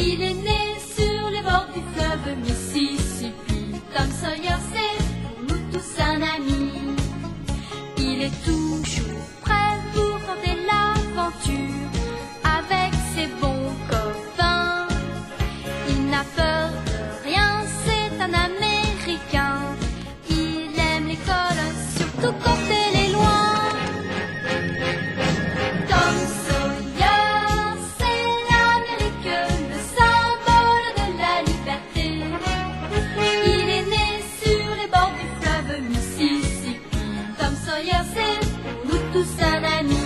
Il est né sur les bords du fleuve Mississippi. Tom Sawyer, c'est pour nous tous un ami. Il est toujours prêt pour tenter l'aventure avec ses bons copains. Il n'a peur de rien, c'est un Américain. Il aime l'école, surtout quand elle est loin. Tom Sawyer, c'est l'Amérique, le symbole de la liberté. Il est né sur les bords du fleuve Mississippi. Tom Sawyer, c'est pour nous tous un ami.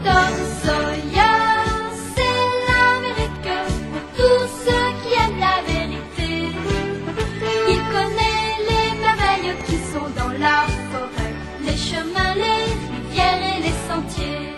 Tom Sawyer, c'est l'Amérique pour tous ceux qui aiment la vérité. Il connaît les merveilles qui sont dans la forêt, les chemins, les rivières et les sentiers.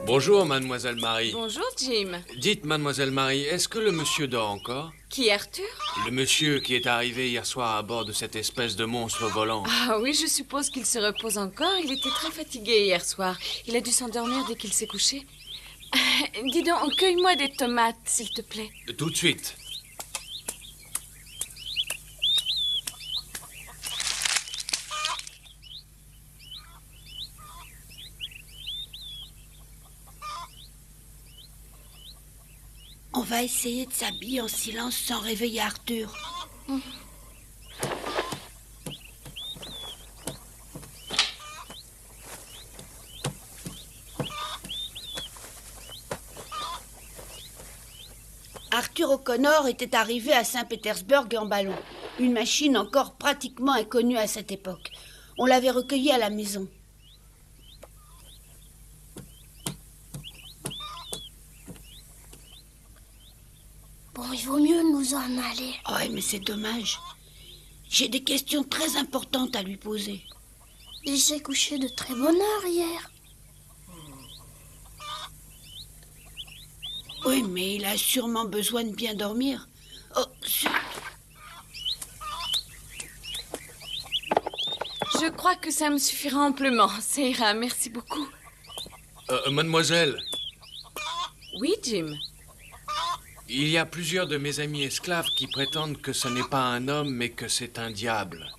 Bonjour, mademoiselle Marie. Bonjour, Jim. Dites, mademoiselle Marie, est-ce que le monsieur dort encore? Qui, Arthur? Le monsieur qui est arrivé hier soir à bord de cette espèce de monstre volant. Ah oui, je suppose qu'il se repose encore. Il était très fatigué hier soir. Il a dû s'endormir dès qu'il s'est couché. Dis donc, cueille-moi des tomates, s'il te plaît. Tout de suite. On va essayer de s'habiller en silence sans réveiller Arthur. Arthur O'Connor était arrivé à Saint-Pétersbourg en ballon. Une machine encore pratiquement inconnue à cette époque. On l'avait recueilli à la maison. Bon, il vaut mieux nous en aller. Ouais, mais c'est dommage. J'ai des questions très importantes à lui poser. Il s'est couché de très bonne heure hier. Oui, mais il a sûrement besoin de bien dormir. Oh, Je crois que ça me suffira amplement. Ça ira, merci beaucoup. Mademoiselle, Oui, Jim. il y a plusieurs de mes amis esclaves qui prétendent que ce n'est pas un homme, mais que c'est un diable.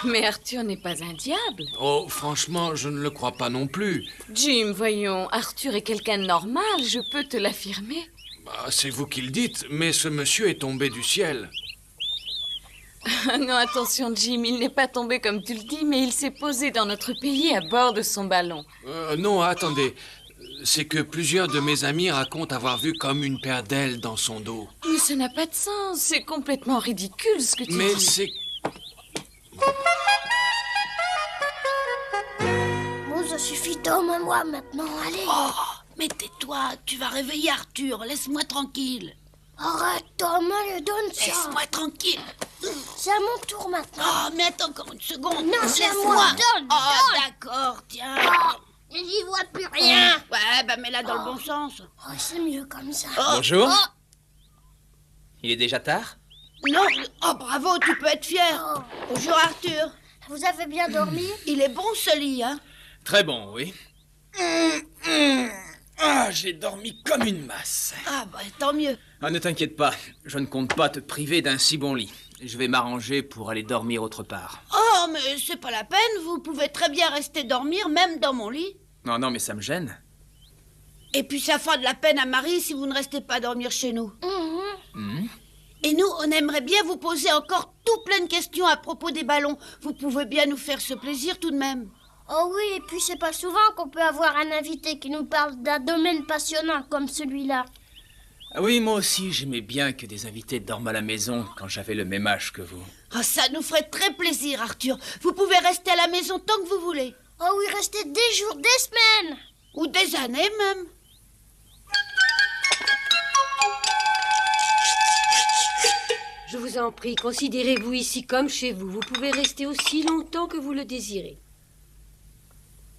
Mais Arthur n'est pas un diable. Oh, franchement, je ne le crois pas non plus. Jim, voyons, Arthur est quelqu'un de normal, je peux te l'affirmer. Bah, c'est vous qui le dites, mais ce monsieur est tombé du ciel. Non, attention, Jim, il n'est pas tombé comme tu le dis, mais il s'est posé dans notre pays à bord de son ballon. Non, attendez. C'est que plusieurs de mes amis racontent avoir vu comme une paire d'ailes dans son dos. Mais ça n'a pas de sens, c'est complètement ridicule ce que tu Mais dis. c'est... Bon, ça suffit Tom à moi maintenant, allez. oh, mais tais-toi, tu vas réveiller Arthur. Laisse-moi tranquille. Arrête, Tom, allez, donne ça. Laisse-moi tranquille. C'est à mon tour maintenant. Oh, mais attends encore une seconde. Non, c'est à Laisse-moi. moi, donne, Oh, d'accord, tiens. J'y vois plus rien. Ouais, bah mets-la dans le bon sens. Oh, c'est mieux comme ça. Bonjour. Oh. Il est déjà tard? Non, oh bravo, tu peux être fier. Oh. Bonjour Arthur. Vous avez bien dormi? Il est bon ce lit, hein? Très bon, oui. Ah, j'ai dormi comme une masse. Ah bah tant mieux. Ah, ne t'inquiète pas, je ne compte pas te priver d'un si bon lit. Je vais m'arranger pour aller dormir autre part. Oh, mais c'est pas la peine, vous pouvez très bien rester dormir, même dans mon lit. Non, non, mais ça me gêne. Et puis ça fera de la peine à Marie si vous ne restez pas dormir chez nous. Et nous, on aimerait bien vous poser encore tout plein de questions à propos des ballons. Vous pouvez bien nous faire ce plaisir tout de même. Oh oui, et puis c'est pas souvent qu'on peut avoir un invité qui nous parle d'un domaine passionnant comme celui-là. Ah oui, moi aussi, j'aimais bien que des invités dorment à la maison quand j'avais le même âge que vous. Ah, ça nous ferait très plaisir, Arthur. Vous pouvez rester à la maison tant que vous voulez. Oh oui, restez des jours, des semaines. Ou des années même. Je vous en prie, considérez-vous ici comme chez vous. Vous pouvez rester aussi longtemps que vous le désirez.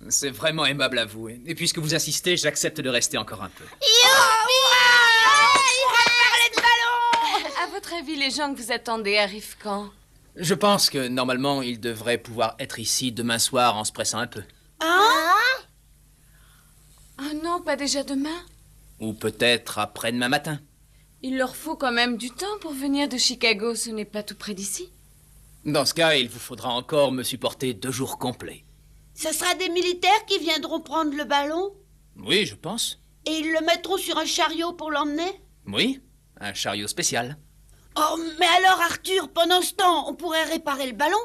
C'est vraiment aimable à vous. Et puisque vous insistez, j'accepte de rester encore un peu. À votre avis, les gens que vous attendez arrivent quand? Je pense que, normalement, ils devraient pouvoir être ici demain soir en se pressant un peu. Oh non, pas déjà demain. Ou peut-être après-demain matin. Il leur faut quand même du temps pour venir de Chicago, ce n'est pas tout près d'ici. Dans ce cas, il vous faudra encore me supporter 2 jours complets. Ce sera des militaires qui viendront prendre le ballon? Oui, je pense. Et ils le mettront sur un chariot pour l'emmener? Oui, un chariot spécial. Oh, mais alors Arthur, pendant ce temps, on pourrait réparer le ballon,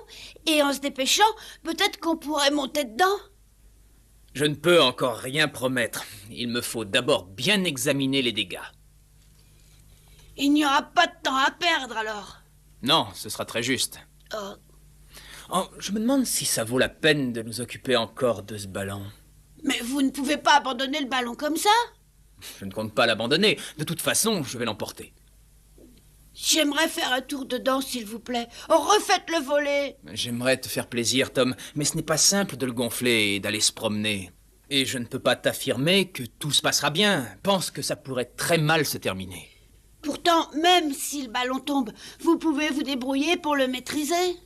et en se dépêchant, peut-être qu'on pourrait monter dedans. Je ne peux encore rien promettre. Il me faut d'abord bien examiner les dégâts. Il n'y aura pas de temps à perdre alors. Non, ce sera très juste. Oh. Oh, je me demande si ça vaut la peine de nous occuper encore de ce ballon. Mais vous ne pouvez pas abandonner le ballon comme ça. Je ne compte pas l'abandonner. De toute façon, je vais l'emporter. J'aimerais faire un tour dedans, s'il vous plaît. Oh, refaites-le voler. J'aimerais te faire plaisir, Tom, mais ce n'est pas simple de le gonfler et d'aller se promener. Et je ne peux pas t'affirmer que tout se passera bien. Pense que ça pourrait très mal se terminer. Pourtant, même si le ballon tombe, vous pouvez vous débrouiller pour le maîtriser.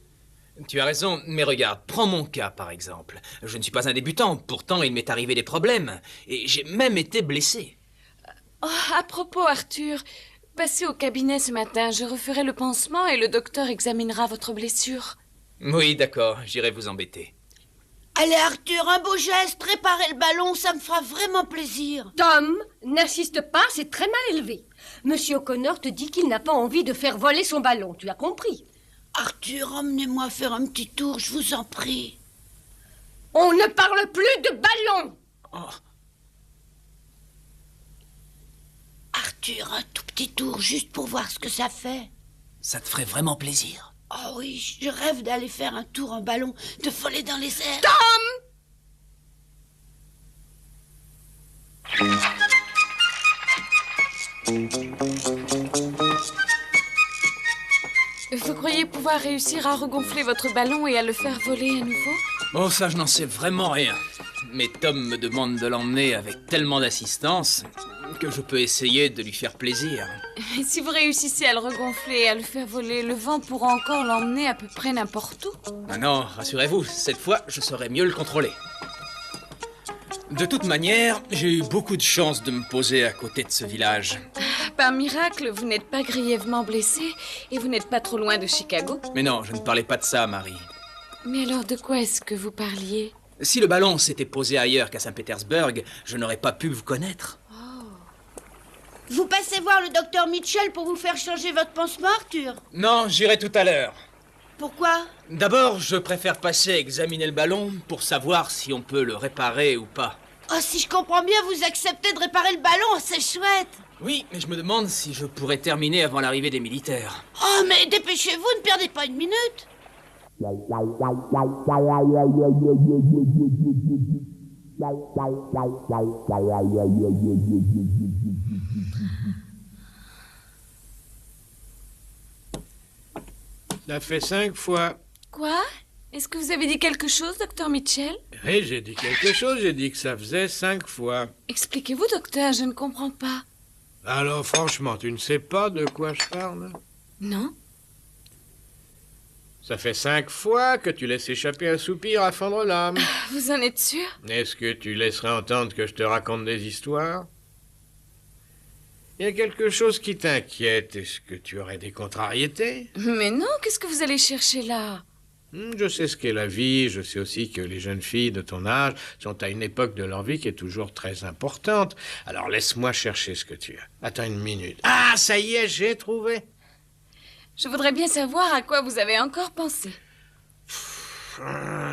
Tu as raison, mais regarde, prends mon cas par exemple. Je ne suis pas un débutant, pourtant il m'est arrivé des problèmes. Et j'ai même été blessé. Oh, à propos, Arthur, passez au cabinet ce matin, je referai le pansement et le docteur examinera votre blessure. Oui, d'accord, j'irai vous embêter. Allez, Arthur, un beau geste, réparez le ballon, ça me fera vraiment plaisir. Tom, n'insiste pas, c'est très mal élevé. Monsieur O'Connor te dit qu'il n'a pas envie de faire voler son ballon, tu as compris? Arthur, emmenez-moi faire un petit tour, je vous en prie. On ne parle plus de ballon! Oh. Arthur, un tout petit tour, juste pour voir ce que ça fait. Ça te ferait vraiment plaisir? Oh oui, je rêve d'aller faire un tour en ballon, de voler dans les airs. Vous croyez pouvoir réussir à regonfler votre ballon et à le faire voler à nouveau? Oh, ça, je n'en sais vraiment rien. Mais Tom me demande de l'emmener avec tellement d'assistance que je peux essayer de lui faire plaisir. Et si vous réussissez à le regonfler et à le faire voler, le vent pourra encore l'emmener à peu près n'importe où. Ah non, rassurez-vous, cette fois, je saurai mieux le contrôler. De toute manière, j'ai eu beaucoup de chance de me poser à côté de ce village. Par miracle, vous n'êtes pas grièvement blessé et vous n'êtes pas trop loin de Chicago. Mais non, je ne parlais pas de ça, Marie. Mais alors de quoi est-ce que vous parliez? Si le ballon s'était posé ailleurs qu'à Saint-Pétersbourg, je n'aurais pas pu vous connaître. Vous passez voir le docteur Mitchell pour vous faire changer votre pansement, Arthur? Non, j'irai tout à l'heure. Pourquoi? D'abord, je préfère passer examiner le ballon pour savoir si on peut le réparer ou pas. Oh, si je comprends bien, vous acceptez de réparer le ballon, c'est chouette. Oui, mais je me demande si je pourrais terminer avant l'arrivée des militaires. Oh, mais dépêchez-vous, ne perdez pas une minute. Ça fait 5 fois. Quoi? Est-ce que vous avez dit quelque chose, docteur Mitchell? Oui, j'ai dit quelque chose, j'ai dit que ça faisait 5 fois. Expliquez-vous, docteur, je ne comprends pas. Alors franchement, tu ne sais pas de quoi je parle? Non? Ça fait 5 fois que tu laisses échapper un soupir à fendre l'âme. Vous en êtes sûr? Est-ce que tu laisserais entendre que je te raconte des histoires? Il y a quelque chose qui t'inquiète. Est-ce que tu aurais des contrariétés? Mais non, qu'est-ce que vous allez chercher là? Je sais ce qu'est la vie, je sais aussi que les jeunes filles de ton âge sont à une époque de leur vie qui est toujours très importante. Alors laisse-moi chercher ce que tu as. Attends une minute. Ah, ça y est, j'ai trouvé. Je voudrais bien savoir à quoi vous avez encore pensé.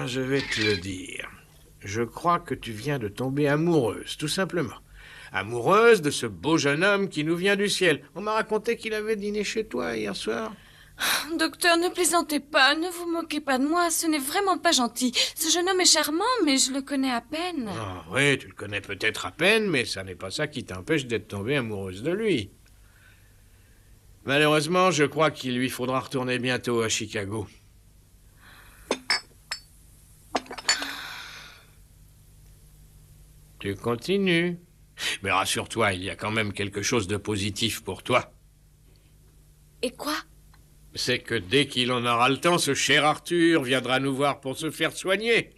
Je vais te le dire. Je crois que tu viens de tomber amoureuse, tout simplement. Amoureuse de ce beau jeune homme qui nous vient du ciel. On m'a raconté qu'il avait dîné chez toi hier soir. Docteur, ne plaisantez pas, ne vous moquez pas de moi, ce n'est vraiment pas gentil. Ce jeune homme est charmant, mais je le connais à peine. Ah, oui, tu le connais peut-être à peine, mais ça n'est pas ça qui t'empêche d'être tombée amoureuse de lui. Malheureusement, je crois qu'il lui faudra retourner bientôt à Chicago. Tu continues. Mais rassure-toi, il y a quand même quelque chose de positif pour toi. Et quoi? C'est que dès qu'il en aura le temps, ce cher Arthur viendra nous voir pour se faire soigner.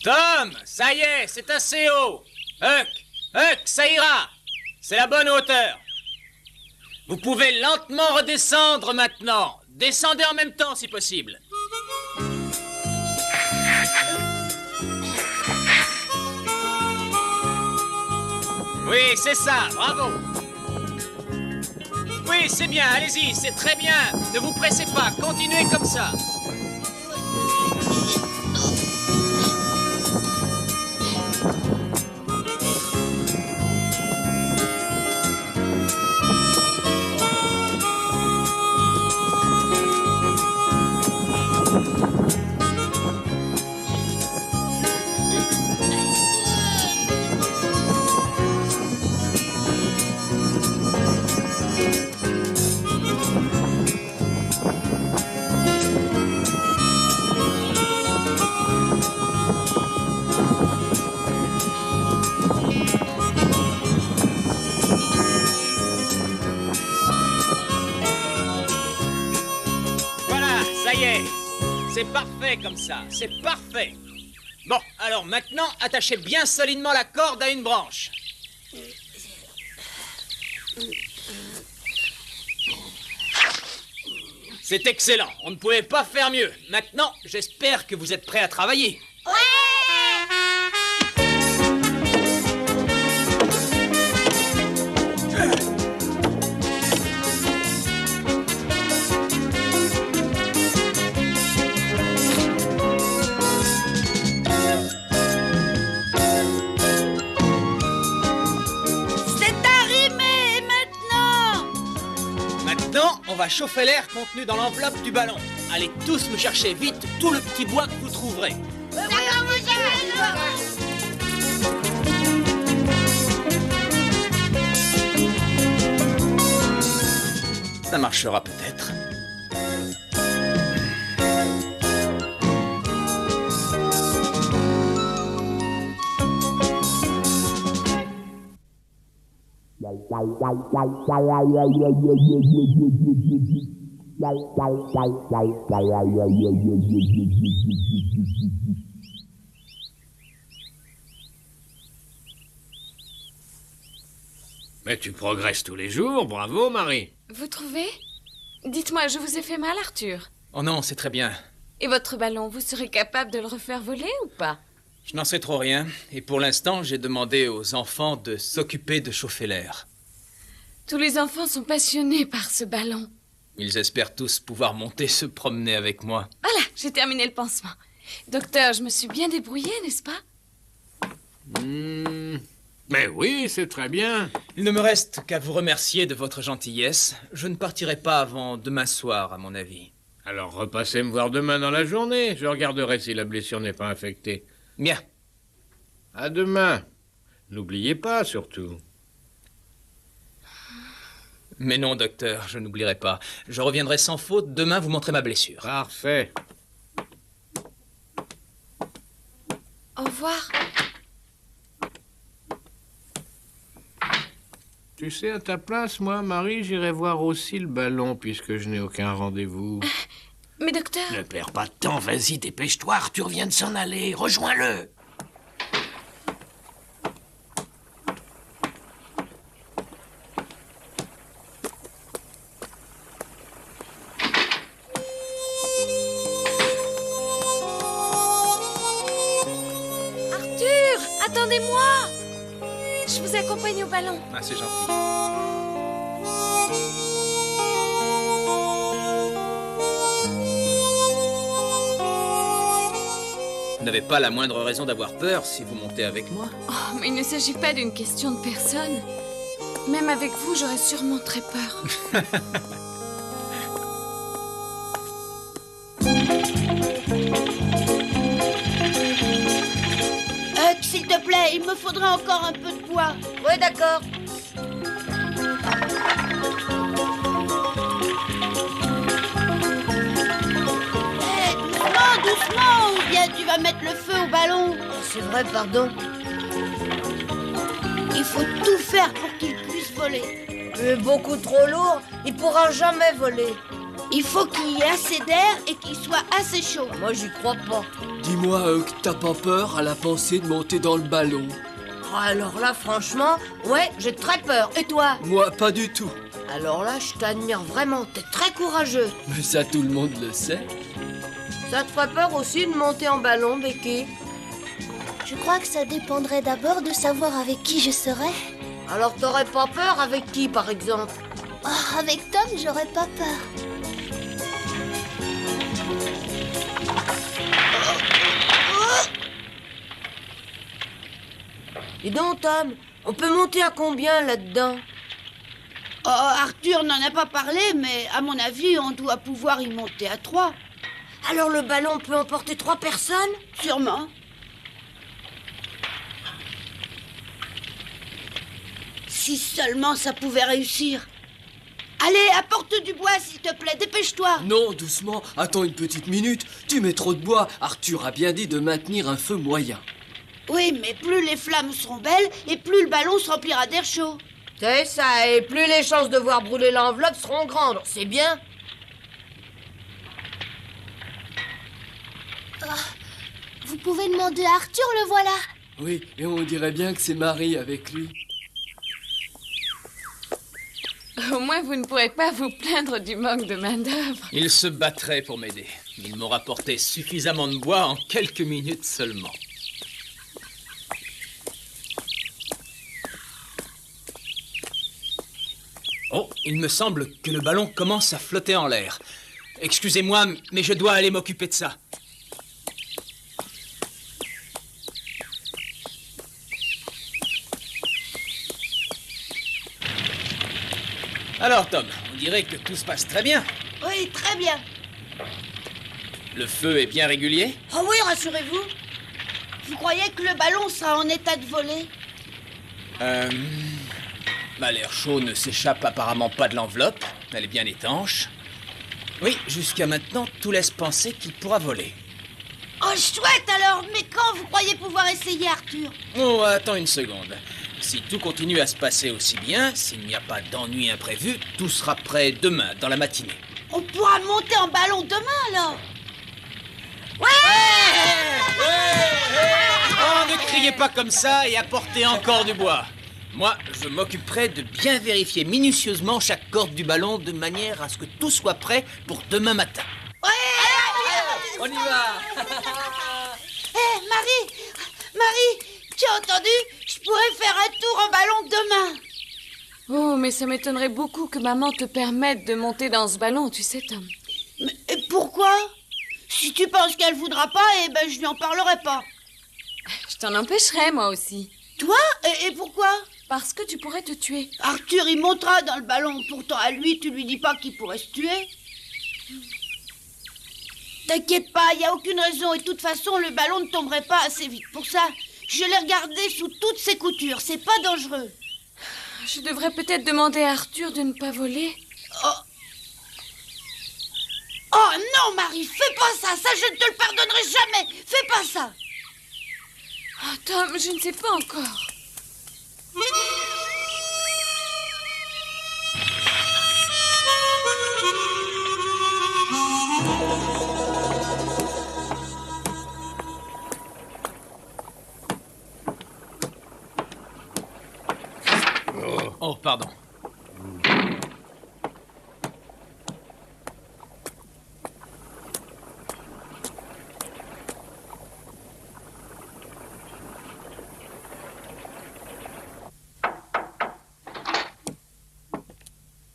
Tom, ça y est, c'est assez haut. Huck, ça ira. C'est la bonne hauteur. Vous pouvez lentement redescendre maintenant. Descendez en même temps si possible. Oui, c'est ça, bravo. Oui, c'est bien, allez-y, c'est très bien. Ne vous pressez pas, continuez comme ça. C'est parfait comme ça, c'est parfait. Bon, alors maintenant, attachez bien solidement la corde à une branche. C'est excellent, on ne pouvait pas faire mieux. Maintenant, j'espère que vous êtes prêts à travailler. On va chauffer l'air contenu dans l'enveloppe du ballon. Allez tous me chercher vite tout le petit bois que vous trouverez. Ça marchera peut-être. Mais tu progresses tous les jours, bravo Marie. Vous trouvez? Dites-moi, je vous ai fait mal, Arthur? Oh non, c'est très bien. Et votre ballon, vous serez capable de le refaire voler ou pas? Je n'en sais trop rien, et pour l'instant, j'ai demandé aux enfants de s'occuper de chauffer l'air. Tous les enfants sont passionnés par ce ballon. Ils espèrent tous pouvoir monter se promener avec moi. Voilà, j'ai terminé le pansement. Docteur, je me suis bien débrouillée, n'est-ce pas? Mais oui, c'est très bien. Il ne me reste qu'à vous remercier de votre gentillesse. Je ne partirai pas avant demain soir, à mon avis. Alors repassez me voir demain dans la journée. Je regarderai si la blessure n'est pas infectée. Bien. À demain. N'oubliez pas, surtout. Mais non, docteur, je n'oublierai pas. Je reviendrai sans faute demain vous montrer ma blessure. Parfait. Au revoir. Tu sais, à ta place, moi, Marie, j'irai voir aussi le ballon puisque je n'ai aucun rendez-vous. Mais docteur... Ne perds pas de temps, vas-y, dépêche-toi, Arthur vient de s'en aller, rejoins-le. Arthur, attendez-moi! Je vous accompagne au ballon. Ah, c'est gentil. n'avez pas la moindre raison d'avoir peur si vous montez avec moi. Oh, mais il ne s'agit pas d'une question de personne. Même avec vous, j'aurais sûrement très peur. S'il te plaît, il me faudrait encore un peu de poids. Oui, d'accord. Doucement, doucement, ou bien tu vas mettre le feu au ballon. C'est vrai, pardon. Il faut tout faire pour qu'il puisse voler. Il est beaucoup trop lourd, il pourra jamais voler. Il faut qu'il y ait assez d'air et qu'il soit assez chaud. Moi, j'y crois pas. Dis-moi, que t'as pas peur à la pensée de monter dans le ballon? Alors là, franchement, ouais, j'ai très peur. Et toi? Moi, pas du tout. Alors là, je t'admire vraiment, t'es très courageux. Mais ça, tout le monde le sait. Ça te ferait peur aussi de monter en ballon, Becky? Je crois que ça dépendrait d'abord de savoir avec qui je serais. Alors t'aurais pas peur avec qui, par exemple? Oh, avec Tom, j'aurais pas peur. Dis donc, Tom, on peut monter à combien là-dedans? Oh, Arthur n'en a pas parlé, mais à mon avis, on doit pouvoir y monter à 3. Alors le ballon peut emporter 3 personnes? Sûrement. Si seulement ça pouvait réussir. Allez, apporte du bois, s'il te plaît, dépêche-toi. Non, doucement, attends une petite minute. Tu mets trop de bois. Arthur a bien dit de maintenir un feu moyen. Oui, mais plus les flammes seront belles et plus le ballon se remplira d'air chaud. C'est ça, et plus les chances de voir brûler l'enveloppe seront grandes, c'est bien. Vous pouvez demander à Arthur, le voilà. Oui, et on dirait bien que c'est Marie avec lui. Au moins, vous ne pourrez pas vous plaindre du manque de main-d'œuvre. Ils se battraient pour m'aider. Ils m'ont rapporté suffisamment de bois en quelques minutes seulement. Oh, il me semble que le ballon commence à flotter en l'air. Excusez-moi, mais je dois aller m'occuper de ça. Alors, Tom, on dirait que tout se passe très bien. Oui, très bien. Le feu est bien régulier? Oh oui, rassurez-vous. Vous croyez que le ballon sera en état de voler? L'air chaud ne s'échappe apparemment pas de l'enveloppe. Elle est bien étanche. Oui, jusqu'à maintenant, tout laisse penser qu'il pourra voler. Oh, chouette alors. Mais quand vous croyez pouvoir essayer, Arthur? Oh, attends une seconde. Si tout continue à se passer aussi bien, s'il n'y a pas d'ennui imprévu, tout sera prêt demain, dans la matinée. On pourra monter en ballon demain, alors. Oh, ne criez pas comme ça et apportez encore du bois. Moi, je m'occuperai de bien vérifier minutieusement chaque corde du ballon de manière à ce que tout soit prêt pour demain matin. On y va. Hé, Marie, tu as entendu? Je pourrais faire un tour en ballon demain. Oh, mais ça m'étonnerait beaucoup que maman te permette de monter dans ce ballon, tu sais, Tom. Mais pourquoi? Si tu penses qu'elle voudra pas, eh ben je lui en parlerai pas. Je t'en empêcherai, moi aussi. Toi? Et pourquoi? Parce que tu pourrais te tuer. Arthur, il montera dans le ballon. Pourtant, à lui, tu lui dis pas qu'il pourrait se tuer. T'inquiète pas, il n'y a aucune raison. Et de toute façon, le ballon ne tomberait pas assez vite. Pour ça, je l'ai regardé sous toutes ses coutures. C'est pas dangereux. Je devrais peut-être demander à Arthur de ne pas voler. Oh non, Marie, fais pas ça. Ça, je ne te le pardonnerai jamais. Fais pas ça. Oh, Tom, je ne sais pas encore. Oh, pardon.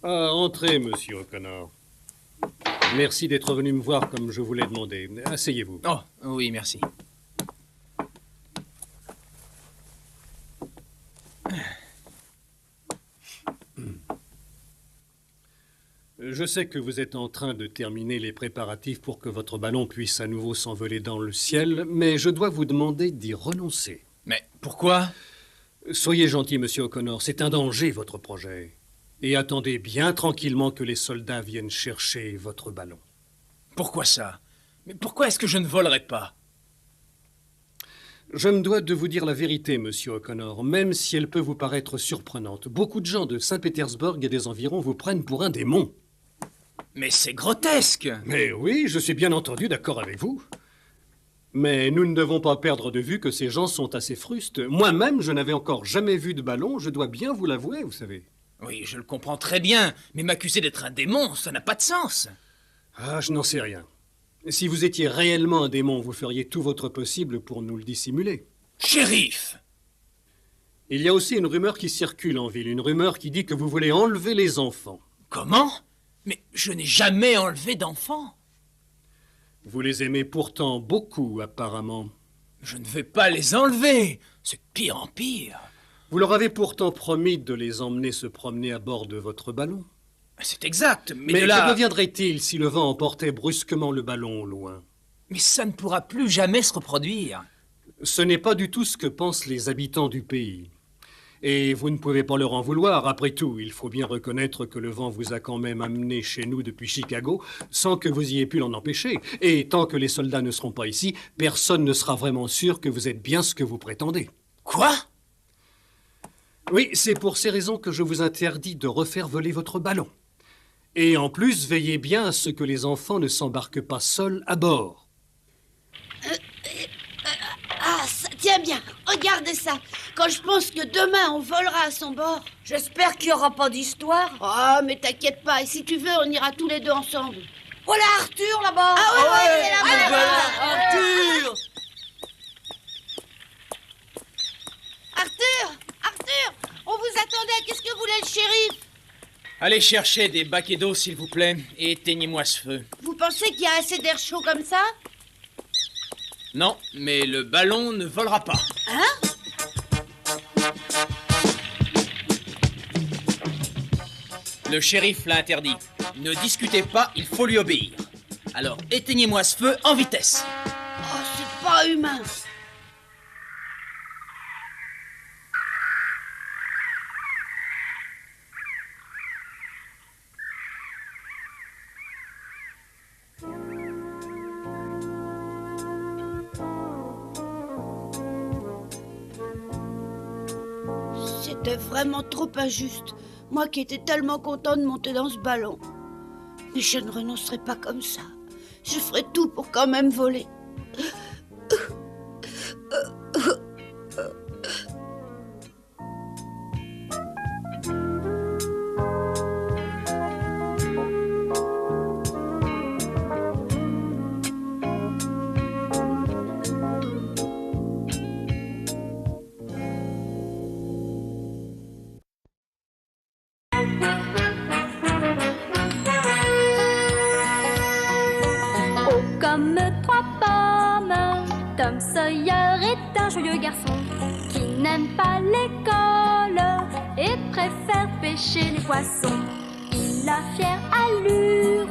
Entrez, monsieur O'Connor. Merci d'être venu me voir comme je vous l'ai demandé. Asseyez-vous. Oh, oui, merci. Je sais que vous êtes en train de terminer les préparatifs pour que votre ballon puisse à nouveau s'envoler dans le ciel, mais je dois vous demander d'y renoncer. Mais pourquoi? Soyez gentil, monsieur O'Connor, c'est un danger, votre projet. Et attendez bien tranquillement que les soldats viennent chercher votre ballon. Pourquoi ça? Mais pourquoi est-ce que je ne volerai pas? Je me dois de vous dire la vérité, monsieur O'Connor, même si elle peut vous paraître surprenante. Beaucoup de gens de Saint-Pétersbourg et des environs vous prennent pour un démon. Mais c'est grotesque! Mais oui, je suis bien entendu d'accord avec vous. Mais nous ne devons pas perdre de vue que ces gens sont assez frustes. Moi-même, je n'avais encore jamais vu de ballon, je dois bien vous l'avouer, vous savez. Oui, je le comprends très bien, mais m'accuser d'être un démon, ça n'a pas de sens. Ah, je n'en sais rien. Si vous étiez réellement un démon, vous feriez tout votre possible pour nous le dissimuler. Shérif! Il y a aussi une rumeur qui circule en ville, une rumeur qui dit que vous voulez enlever les enfants. Comment? Mais je n'ai jamais enlevé d'enfants. Vous les aimez pourtant beaucoup, apparemment. Je ne vais pas les enlever. C'est de pire en pire. Vous leur avez pourtant promis de les emmener se promener à bord de votre ballon. C'est exact, mais de que là... deviendrait-il si le vent emportait brusquement le ballon au loin? Mais ça ne pourra plus jamais se reproduire. Ce n'est pas du tout ce que pensent les habitants du pays. Et vous ne pouvez pas leur en vouloir. Après tout, il faut bien reconnaître que le vent vous a quand même amené chez nous depuis Chicago sans que vous ayez pu l'en empêcher. Et tant que les soldats ne seront pas ici, personne ne sera vraiment sûr que vous êtes bien ce que vous prétendez. Quoi? Oui, c'est pour ces raisons que je vous interdis de refaire voler votre ballon. Et en plus, veillez bien à ce que les enfants ne s'embarquent pas seuls à bord. Ça tient bien, regardez ça. Quand je pense que demain on volera à son bord. J'espère qu'il n'y aura pas d'histoire. Oh, mais t'inquiète pas, et si tu veux, on ira tous les deux ensemble. Voilà Arthur là-bas. Ah ouais, il est là-bas. Arthur! Arthur, on vous attendait, qu'est-ce que voulait le shérif? Allez chercher des baquets d'eau, s'il vous plaît, et éteignez-moi ce feu. Vous pensez qu'il y a assez d'air chaud comme ça? Non, mais le ballon ne volera pas. Hein? Le shérif l'a interdit. Ne discutez pas, il faut lui obéir. Alors, éteignez-moi ce feu en vitesse. Oh, c'est pas humain. C'était vraiment trop injuste. Moi qui étais tellement content de monter dans ce ballon. Mais je ne renoncerai pas comme ça. Je ferai tout pour quand même voler. Comme trois pommes, Tom Sawyer est un joyeux garçon qui n'aime pas l'école et préfère pêcher les poissons. Il a fière allure,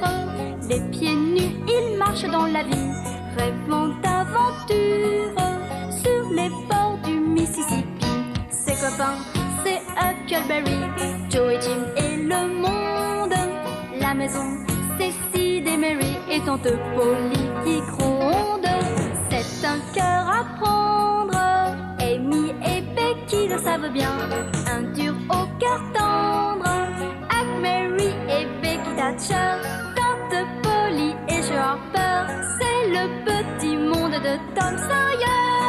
les pieds nus, il marche dans la vie, rêvant d'aventure sur les bords du Mississippi. Ses copains, c'est Huckleberry, Joe et Jim et le monde. La maison, c'est Sid et Mary et tante Polly qui gronde. C'est un cœur à prendre, Amy et Becky le savent bien. Un dur au cœur tendre, Huck, Mary et Becky Thatcher. Tante Polly et Joe Harper, c'est le petit monde de Tom Sawyer.